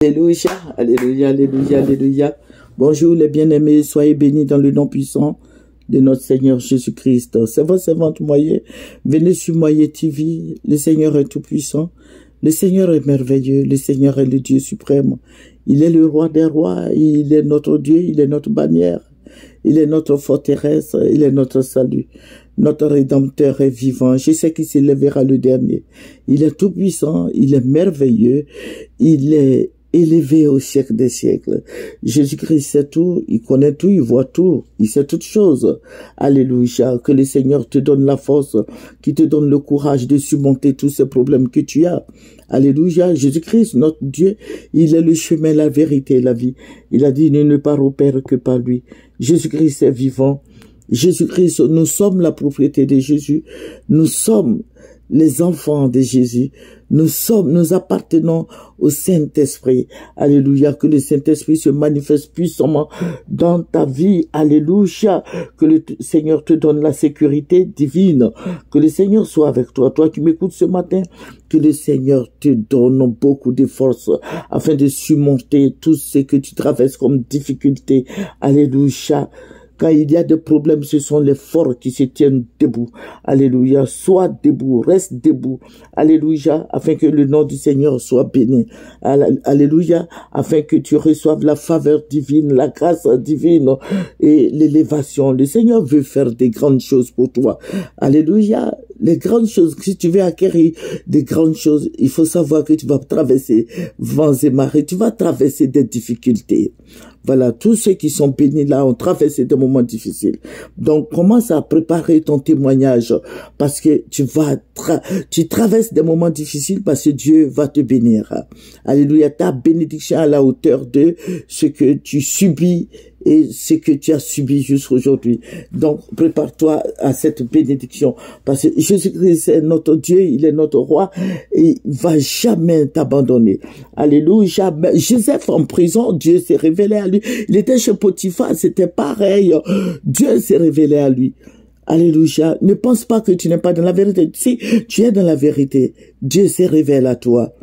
Alléluia, alléluia, alléluia, alléluia. Bonjour les bien-aimés, soyez bénis dans le nom puissant de notre Seigneur Jésus-Christ. C'est votre servante Moyer. Venez sur Moyer TV. Le Seigneur est tout puissant. Le Seigneur est merveilleux. Le Seigneur est le Dieu suprême. Il est le roi des rois. Il est notre Dieu. Il est notre bannière. Il est notre forteresse. Il est notre salut. Notre Rédempteur est vivant. Je sais qu'il s'élèvera le dernier. Il est tout puissant. Il est merveilleux. Il est élevé au siècle des siècles. Jésus-Christ sait tout, il connaît tout, il voit tout, il sait toutes choses. Alléluia. Que le Seigneur te donne la force, qu'il te donne le courage de surmonter tous ces problèmes que tu as. Alléluia. Jésus-Christ, notre Dieu, il est le chemin, la vérité et la vie. Il a dit, ne part au Père que par lui. Jésus-Christ est vivant. Jésus-Christ, nous sommes la propriété de Jésus. Nous sommes les enfants de Jésus. Nous appartenons au Saint-Esprit. Alléluia. Que le Saint-Esprit se manifeste puissamment dans ta vie. Alléluia. Que le Seigneur te donne la sécurité divine. Que le Seigneur soit avec toi. Toi qui m'écoutes ce matin, que le Seigneur te donne beaucoup de force afin de surmonter tout ce que tu traverses comme difficulté. Alléluia. Quand il y a des problèmes, ce sont les forts qui se tiennent debout. Alléluia. Sois debout, reste debout. Alléluia. Afin que le nom du Seigneur soit béni. Alléluia. Afin que tu reçoives la faveur divine, la grâce divine et l'élévation. Le Seigneur veut faire des grandes choses pour toi. Alléluia. Les grandes choses, si tu veux acquérir des grandes choses, il faut savoir que tu vas traverser vents et marées. Tu vas traverser des difficultés. Voilà, tous ceux qui sont bénis là ont traversé des moments difficiles. Donc, commence à préparer ton témoignage parce que tu traverses des moments difficiles parce que Dieu va te bénir. Alléluia, ta bénédiction à la hauteur de ce que tu subis et ce que tu as subi jusqu'aujourd'hui. Donc, prépare-toi à cette bénédiction parce que Jésus-Christ est notre Dieu, il est notre roi et il va jamais t'abandonner. Alléluia. Joseph en prison, Dieu s'est révélé à lui. Il était chez Potiphar, c'était pareil. Dieu s'est révélé à lui. Alléluia. Ne pense pas que tu n'es pas dans la vérité. Si tu es dans la vérité, Dieu s'est révélé à toi.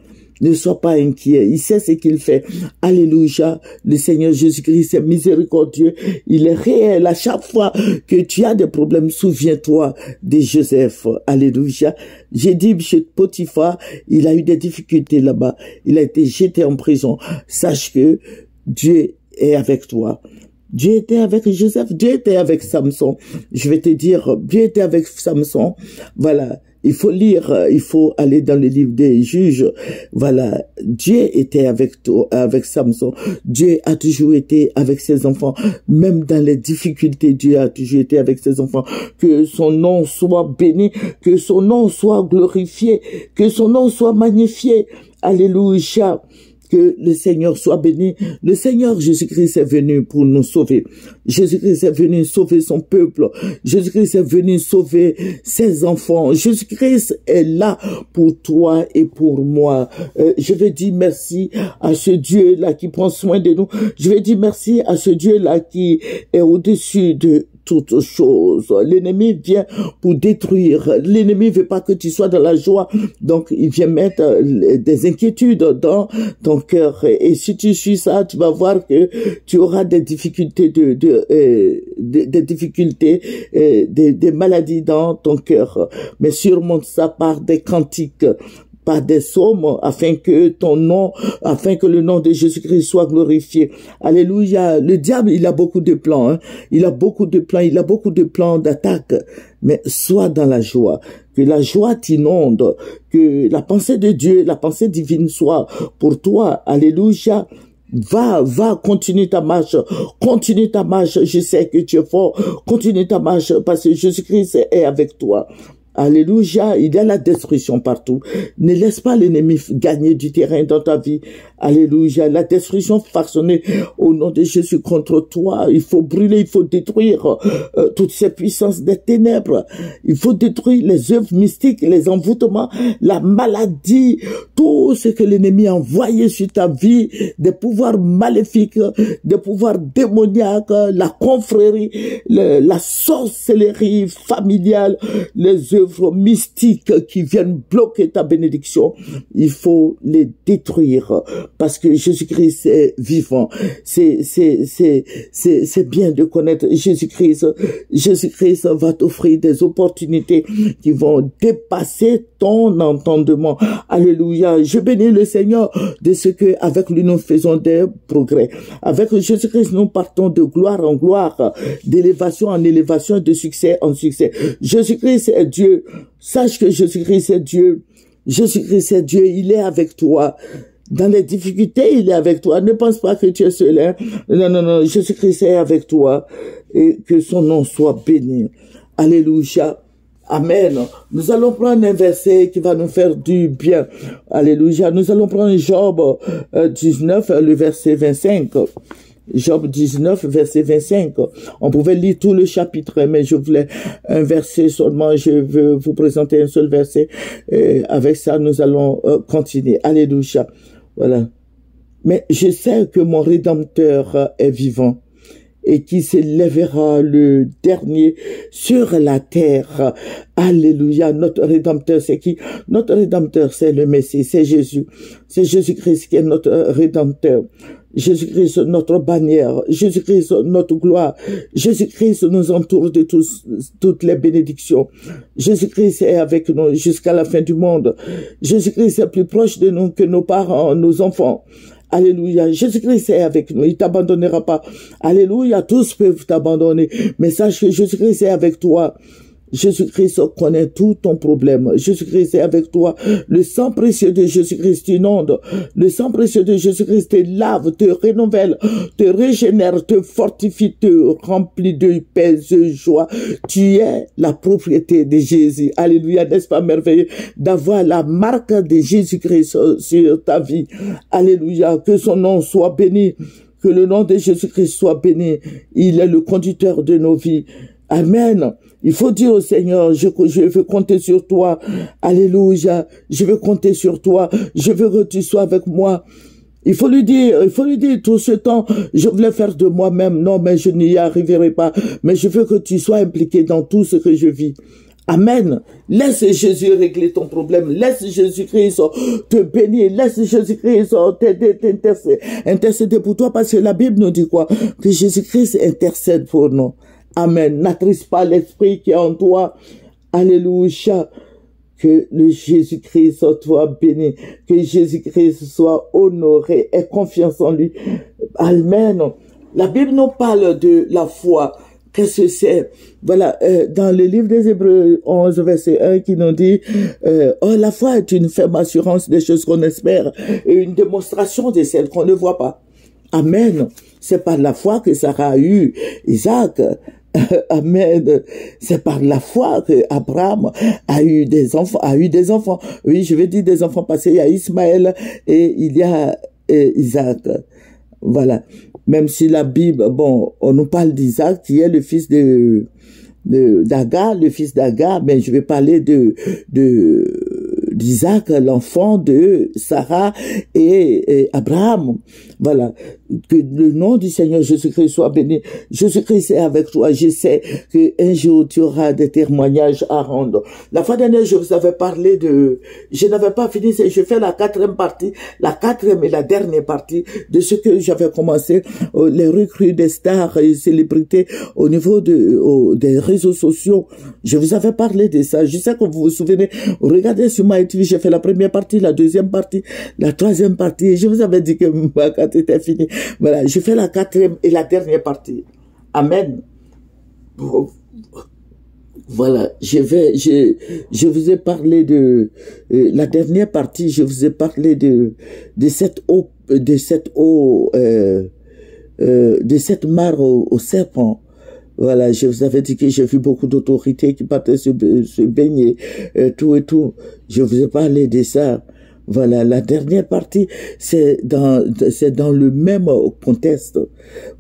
Ne sois pas inquiet. Il sait ce qu'il fait. Alléluia. Le Seigneur Jésus-Christ est miséricordieux. Il est réel. À chaque fois que tu as des problèmes, souviens-toi de Joseph. Alléluia. J'ai dit chez Potiphar, il a eu des difficultés là-bas. Il a été jeté en prison. Sache que Dieu est avec toi. Dieu était avec Joseph. Dieu était avec Samson. Je vais te dire, Dieu était avec Samson. Voilà. Il faut lire, il faut aller dans le livre des juges. Voilà, Dieu était avec toi, avec Samson. Dieu a toujours été avec ses enfants. Même dans les difficultés, Dieu a toujours été avec ses enfants. Que son nom soit béni, que son nom soit glorifié, que son nom soit magnifié. Alléluia. Que le Seigneur soit béni. Le Seigneur Jésus-Christ est venu pour nous sauver. Jésus-Christ est venu sauver son peuple. Jésus-Christ est venu sauver ses enfants. Jésus-Christ est là pour toi et pour moi. Je vais dire merci à ce Dieu-là qui prend soin de nous. Je vais dire merci à ce Dieu-là qui est au-dessus de toutes choses. L'ennemi vient pour détruire. L'ennemi veut pas que tu sois dans la joie. Donc, il vient mettre des inquiétudes dans ton cœur. Et si tu suis ça, tu vas voir que tu auras des difficultés des maladies dans ton cœur. Mais surmonte ça par des cantiques, par des psaumes, afin que le nom de Jésus-Christ soit glorifié. Alléluia. Le diable, il a beaucoup de plans, hein. Il a beaucoup de plans d'attaque. Mais sois dans la joie. Que la joie t'inonde. Que la pensée de Dieu, la pensée divine soit pour toi. Alléluia. Va, continue ta marche. Continue ta marche. Je sais que tu es fort. Continue ta marche parce que Jésus-Christ est avec toi. Alléluia, il y a la destruction partout. Ne laisse pas l'ennemi gagner du terrain dans ta vie. Alléluia, la destruction façonnée au nom de Jésus contre toi. Il faut brûler, il faut détruire toutes ces puissances des ténèbres. Il faut détruire les œuvres mystiques, les envoûtements, la maladie, tout ce que l'ennemi a envoyé sur ta vie, des pouvoirs maléfiques, des pouvoirs démoniaques, la confrérie, la sorcellerie familiale, les œuvres œuvres mystiques qui viennent bloquer ta bénédiction, il faut les détruire parce que Jésus-Christ est vivant. C'est bien de connaître Jésus-Christ. Jésus-Christ va t'offrir des opportunités qui vont dépasser ton entendement. Alléluia. Je bénis le Seigneur de ce que avec lui nous faisons des progrès. Avec Jésus-Christ nous partons de gloire en gloire, d'élévation en élévation, de succès en succès. Jésus-Christ est Dieu. Sache que Jésus-Christ est Dieu. Jésus-Christ est Dieu. Il est avec toi. Dans les difficultés, il est avec toi. Ne pense pas que tu es seul. Hein? Non, non, non. Jésus-Christ est avec toi. Et que son nom soit béni. Alléluia. Amen. Nous allons prendre un verset qui va nous faire du bien. Alléluia. Nous allons prendre Job 19, le verset 25. Job 19, verset 25. On pouvait lire tout le chapitre, mais je voulais un verset seulement. Je veux vous présenter un seul verset. Et avec ça, nous allons continuer. Alléluia. Voilà. Mais je sais que mon Rédempteur est vivant et qui s'élèvera le dernier sur la terre. Alléluia. Notre Rédempteur, c'est qui? Notre Rédempteur, c'est le Messie, c'est Jésus. C'est Jésus-Christ qui est notre Rédempteur. Jésus-Christ, notre bannière. Jésus-Christ, notre gloire. Jésus-Christ nous entoure de toutes les bénédictions. Jésus-Christ est avec nous jusqu'à la fin du monde. Jésus-Christ est plus proche de nous que nos parents, nos enfants. Alléluia. Jésus-Christ est avec nous. Il t'abandonnera pas. Alléluia. Tous peuvent t'abandonner. Mais sache que Jésus-Christ est avec toi. Jésus-Christ connaît tout ton problème. Jésus-Christ est avec toi. Le sang précieux de Jésus-Christ t'inonde. Le sang précieux de Jésus-Christ te lave, te renouvelle, te régénère, te fortifie, te remplit de paix, de joie. Tu es la propriété de Jésus. Alléluia. N'est-ce pas merveilleux d'avoir la marque de Jésus-Christ sur ta vie? Alléluia. Que son nom soit béni. Que le nom de Jésus-Christ soit béni. Il est le conducteur de nos vies. Amen. Il faut dire au Seigneur, je veux compter sur toi. Alléluia. Je veux compter sur toi. Je veux que tu sois avec moi. Il faut lui dire tout ce temps, je voulais faire de moi-même. Non, mais je n'y arriverai pas. Mais je veux que tu sois impliqué dans tout ce que je vis. Amen. Laisse Jésus régler ton problème. Laisse Jésus-Christ te bénir. Laisse Jésus-Christ t'aider, intercéder pour toi. Parce que la Bible nous dit quoi? Que Jésus-Christ intercède pour nous. Amen. N'attriste pas l'esprit qui est en toi. Alléluia. Que le Jésus-Christ soit béni. Que Jésus-Christ soit honoré. Aie confiance en lui. Amen. La Bible nous parle de la foi. Qu'est-ce que c'est? Voilà, dans le livre des Hébreux 11, verset 1, qui nous dit la foi est une ferme assurance des choses qu'on espère et une démonstration de celles qu'on ne voit pas. Amen. C'est par la foi que Sarah a eu Isaac. Amen. C'est par la foi que Abraham a eu des enfants. Oui, je vais dire des enfants parce qu'il y a Ismaël et il y a Isaac. Voilà. Même si la Bible, bon, on nous parle d'Isaac qui est le fils d'Agar, le fils d'Agar, mais je vais parler d'Isaac, l'enfant de Sarah et Abraham. Voilà. Que le nom du Seigneur Jésus-Christ soit béni. Jésus-Christ est avec toi. Je sais qu'un jour tu auras des témoignages à rendre. La fois dernière, je vous avais parlé je n'avais pas fini, je fais la quatrième et la dernière partie de ce que j'avais commencé, les recrues des stars et célébrités au niveau des réseaux sociaux. Je vous avais parlé de ça. Je sais que vous vous souvenez. Regardez sur MyTV, j'ai fait la première partie, la deuxième partie, la troisième partie. Et je vous avais dit que ma carte était finie. Voilà, je fais la quatrième et la dernière partie. Amen. Voilà, je vous ai parlé de la dernière partie. Je vous ai parlé de cette mare au serpent. Voilà, je vous avais dit que j'ai vu beaucoup d'autorités qui partaient se baigner, tout et tout. Je vous ai parlé de ça. Voilà, la dernière partie, c'est dans le même contexte.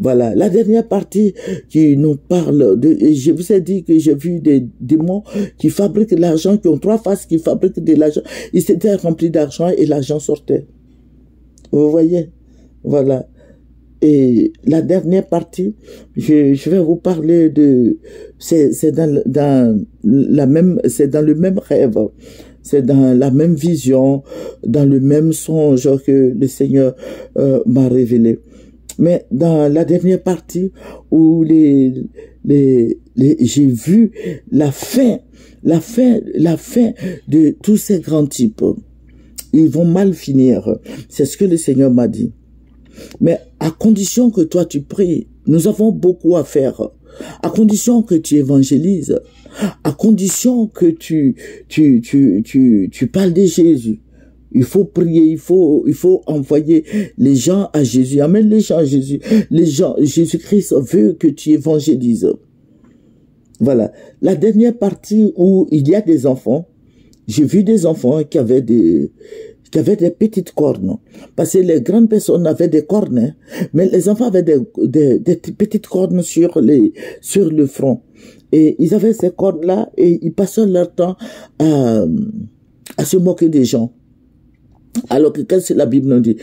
Voilà, la dernière partie qui nous parle je vous ai dit que j'ai vu des démons qui fabriquent de l'argent, qui ont 3 faces, qui fabriquent de l'argent. Ils s'étaient remplis d'argent et l'argent sortait. Vous voyez? Voilà. Et la dernière partie, je vais vous parler de, c'est dans le même rêve, c'est dans la même vision, dans le même songe que le Seigneur m'a révélé. Mais dans la dernière partie où j'ai vu la fin de tous ces grands types, ils vont mal finir. C'est ce que le Seigneur m'a dit. Mais à condition que toi tu pries, nous avons beaucoup à faire. À condition que tu évangélises, à condition que tu parles de Jésus. Il faut prier, il faut envoyer les gens à Jésus. Amène les gens à Jésus. Jésus-Christ veut que tu évangélises. Voilà. La dernière partie où il y a des enfants, j'ai vu des enfants qui avaient des petites cornes. Parce que les grandes personnes avaient des cornes, hein, mais les enfants avaient des petites cornes sur le front. Et ils avaient ces cornes-là et ils passaient leur temps à se moquer des gens. Alors que qu'est-ce que la Bible nous dit?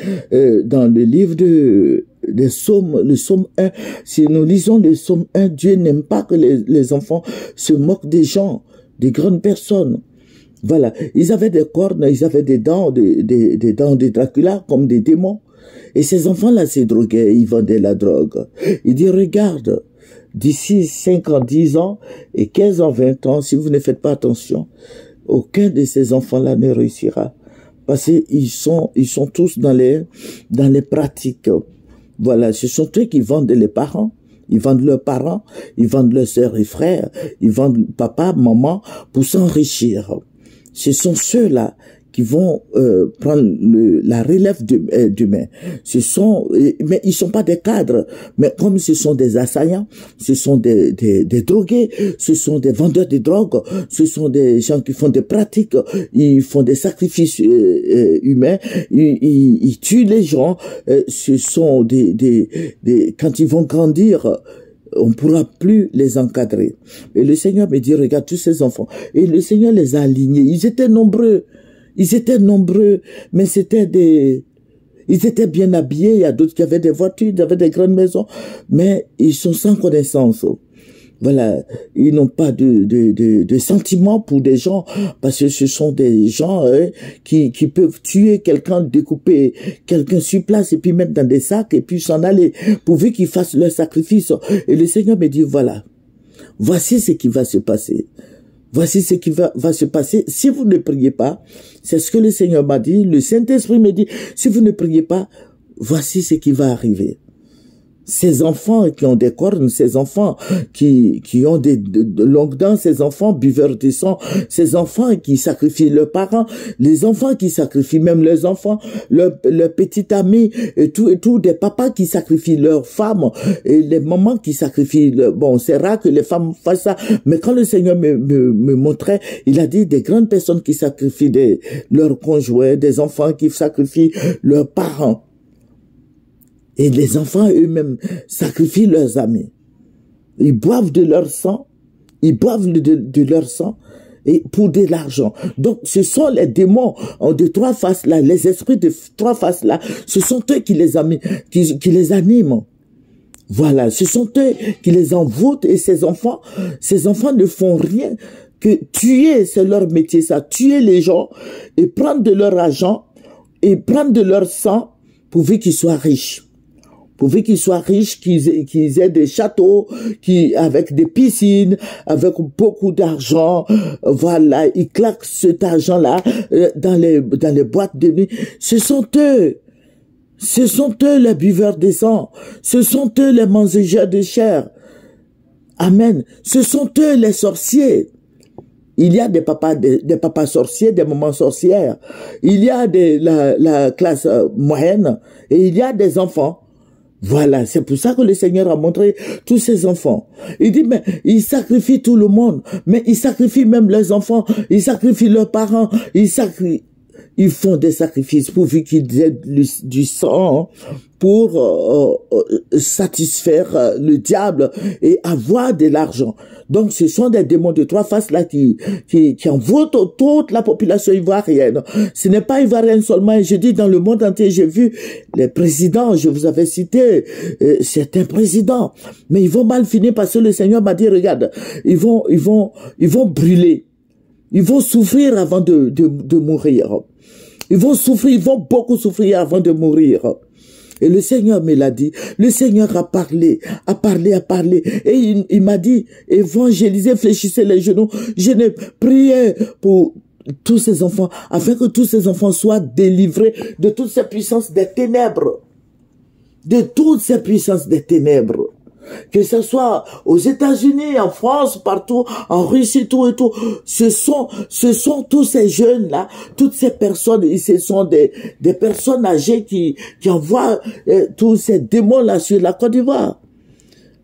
Dans le livre des Psaumes, le Psaume 1, si nous lisons le Psaume 1, Dieu n'aime pas que les enfants se moquent des gens, des grandes personnes. Voilà. Ils avaient des cornes, ils avaient des dents de Dracula, comme des démons. Et ces enfants-là se droguaient, ils vendaient la drogue. Il dit, regarde, d'ici 5 ans, 10 ans, et 15 ans, 20 ans, si vous ne faites pas attention, aucun de ces enfants-là ne réussira. Parce qu'ils sont tous dans les pratiques. Voilà. Ce sont eux qui vendent les parents. Ils vendent leurs parents, ils vendent leurs sœurs et frères, ils vendent papa, maman pour s'enrichir. Ce sont ceux-là qui vont prendre la relève d'humains. Mais ils sont pas des cadres, mais comme ce sont des assaillants, ce sont des drogués, ce sont des vendeurs de drogue, ce sont des gens qui font des pratiques, ils font des sacrifices humains, ils tuent les gens, ce sont quand ils vont grandir, on ne pourra plus les encadrer. Et le Seigneur me dit, regarde tous ces enfants. Et le Seigneur les a alignés. Ils étaient nombreux, mais ils étaient bien habillés. Il y a d'autres qui avaient des voitures, qui avaient des grandes maisons, mais ils sont sans connaissance. Voilà, ils n'ont pas de sentiments pour des gens, parce que ce sont des gens qui peuvent tuer quelqu'un, découper quelqu'un sur place et puis mettre dans des sacs et puis s'en aller, pourvu qu'ils fassent leur sacrifice. Et le Seigneur me dit, voilà, voici ce qui va se passer. Voici ce qui va se passer si vous ne priez pas. C'est ce que le Seigneur m'a dit. Le Saint-Esprit me dit, si vous ne priez pas, voici ce qui va arriver. Ces enfants qui ont des cornes, ces enfants qui ont de longues dents, ces enfants buveurs de sang, ces enfants qui sacrifient leurs parents, les enfants qui sacrifient même leurs enfants, leurs petits amis, et tout, des papas qui sacrifient leurs femmes, et les mamans qui sacrifient bon, c'est rare que les femmes fassent ça, mais quand le Seigneur me montrait, il a dit des grandes personnes qui sacrifient leurs conjoints, des enfants qui sacrifient leurs parents. Et les enfants eux-mêmes sacrifient leurs amis. Ils boivent de leur sang. Ils boivent de leur sang et pour de l'argent. Donc, ce sont les démons de trois faces là, les esprits de trois faces là. Ce sont eux qui les animent. Voilà, ce sont eux qui les envoûtent et ces enfants ne font rien que tuer, c'est leur métier ça, tuer les gens et prendre de leur argent et prendre de leur sang pourvu qu'ils soient riches. Pourvu qu'ils soient riches, qu'ils aient des châteaux, avec des piscines, avec beaucoup d'argent, voilà, ils claquent cet argent-là dans les boîtes de nuit. Ce sont eux les buveurs de sang, ce sont eux les mangeurs de chair. Amen. Ce sont eux les sorciers. Il y a des papas sorciers, des mamans sorcières. Il y a la classe moyenne et il y a des enfants. Voilà, c'est pour ça que le Seigneur a montré tous ces enfants. Il dit, mais ils sacrifient tout le monde, mais ils sacrifient même leurs enfants, ils sacrifient leurs parents, ils sacrifient... ils font des sacrifices pourvu qu'ils aient du sang pour satisfaire le diable et avoir de l'argent. Donc, ce sont des démons de trois faces là qui envoient toute la population ivoirienne. Ce n'est pas ivoirienne seulement. Je dis dans le monde entier, j'ai vu les présidents, je vous avais cité certains présidents, mais ils vont mal finir parce que le Seigneur m'a dit, regarde, ils vont brûler. Ils vont souffrir avant de mourir. Ils vont souffrir, ils vont beaucoup souffrir avant de mourir. Et le Seigneur me l'a dit. Le Seigneur a parlé. Et il m'a dit, évangélisez, fléchissez les genoux. Je n'ai prié pour tous ces enfants, afin que tous ces enfants soient délivrés de toutes ces puissances des ténèbres. De toutes ces puissances des ténèbres. Que ce soit aux États-Unis, en France, partout, en Russie, tout et tout. Ce sont tous ces jeunes-là, toutes ces personnes, et ce sont des personnes âgées qui envoient tous ces démons-là sur la Côte d'Ivoire.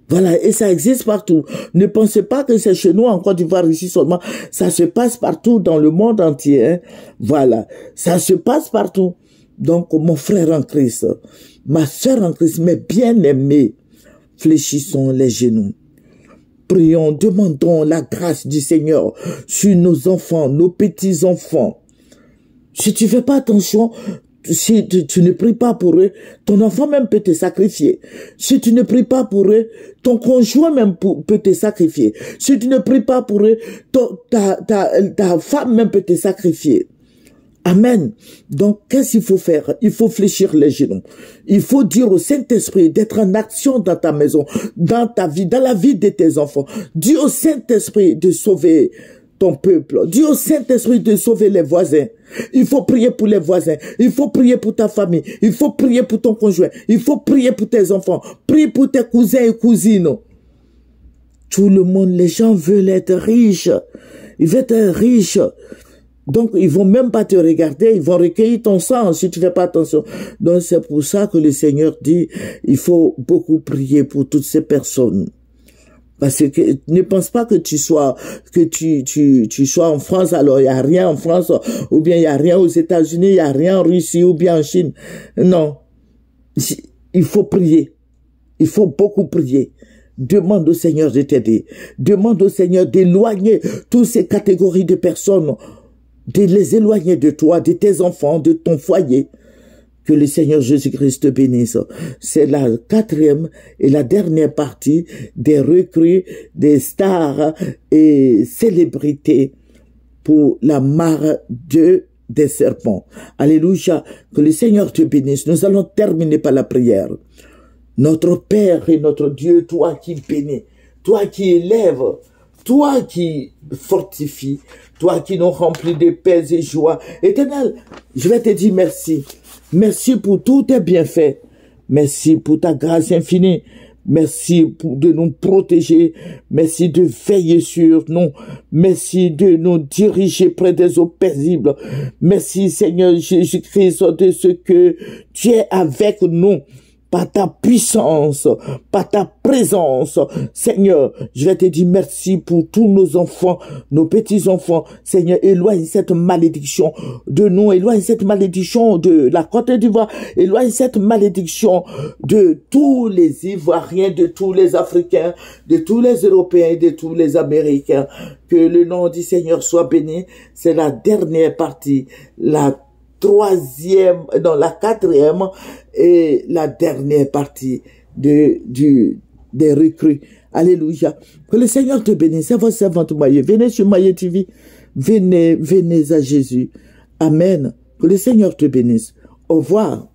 Voilà, et ça existe partout. Ne pensez pas que c'est chez nous en Côte d'Ivoire ici seulement. Ça se passe partout dans le monde entier. Hein. Voilà, ça se passe partout. Donc, mon frère en Christ, ma sœur en Christ, mes bien-aimés, fléchissons les genoux. Prions, demandons la grâce du Seigneur sur nos enfants, nos petits-enfants. Si tu fais pas attention, si tu ne pries pas pour eux, ton enfant même peut te sacrifier. Si tu ne pries pas pour eux, ton conjoint même peut te sacrifier. Si tu ne pries pas pour eux, ta femme même peut te sacrifier. Amen. Donc, qu'est-ce qu'il faut faire? Il faut fléchir les genoux. Il faut dire au Saint-Esprit d'être en action dans ta maison, dans ta vie, dans la vie de tes enfants. Dis au Saint-Esprit de sauver ton peuple. Dis au Saint-Esprit de sauver les voisins. Il faut prier pour les voisins. Il faut prier pour ta famille. Il faut prier pour ton conjoint. Il faut prier pour tes enfants. Prie pour tes cousins et cousines. Tout le monde, les gens veulent être riches. Ils veulent être riches. Donc, ils vont même pas te regarder, ils vont recueillir ton sang si tu fais pas attention. Donc, c'est pour ça que le Seigneur dit, il faut beaucoup prier pour toutes ces personnes. Parce que ne pense pas que tu sois en France, alors il n'y a rien en France, ou bien il n'y a rien aux États-Unis, il n'y a rien en Russie, ou bien en Chine. Non. Il faut prier. Il faut beaucoup prier. Demande au Seigneur de t'aider. Demande au Seigneur d'éloigner toutes ces catégories de personnes, de les éloigner de toi, de tes enfants, de ton foyer. Que le Seigneur Jésus-Christ te bénisse. C'est la quatrième et la dernière partie des recrues, des stars et célébrités pour la mare des serpents. Alléluia. Que le Seigneur te bénisse. Nous allons terminer par la prière. Notre Père et notre Dieu, toi qui bénis, toi qui élèves, toi qui fortifies, toi qui nous remplis de paix et joie. Éternel, je vais te dire merci. Merci pour tous tes bienfaits. Merci pour ta grâce infinie. Merci de nous protéger. Merci de veiller sur nous. Merci de nous diriger près des eaux paisibles. Merci Seigneur Jésus-Christ de ce que tu es avec nous. Par ta puissance, par ta présence. Seigneur, je vais te dire merci pour tous nos enfants, nos petits-enfants. Seigneur, éloigne cette malédiction de nous, éloigne cette malédiction de la Côte d'Ivoire, éloigne cette malédiction de tous les Ivoiriens, de tous les Africains, de tous les Européens et de tous les Américains. Que le nom du Seigneur soit béni. C'est la dernière partie, la quatrième et la dernière partie des recrues. Alléluia. Que le Seigneur te bénisse. C'est votre servante Moye. Venez sur Moye TV. Venez à Jésus. Amen. Que le Seigneur te bénisse. Au revoir.